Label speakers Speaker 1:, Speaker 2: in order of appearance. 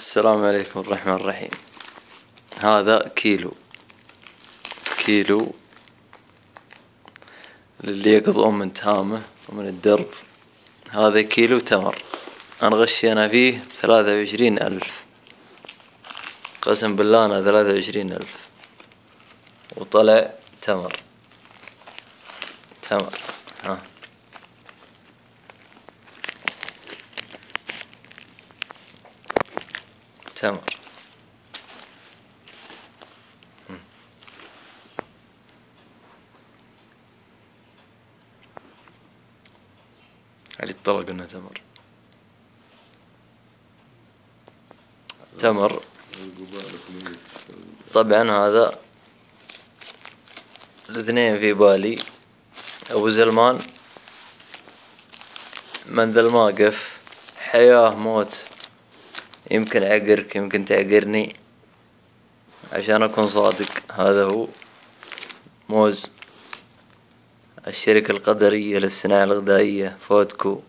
Speaker 1: السلام عليكم الرحمن الرحيم. هذا كيلو للي يقضون من تهامه ومن الدرب. هذا كيلو تمر، أنا غشينا فيه 23,000، قسم بالله أنا 23,000 وطلع تمر. ها تمر. علي الطلاق قلنا تمر. طبعا هذا الاثنين في بالي. أبو زلمان من ذا الماقف، حياة موت، يمكن أعقرك يمكن تعقرني، عشان أكون صادق هذا هو موز الشركة القدرية للصناعة الغذائية فودكو.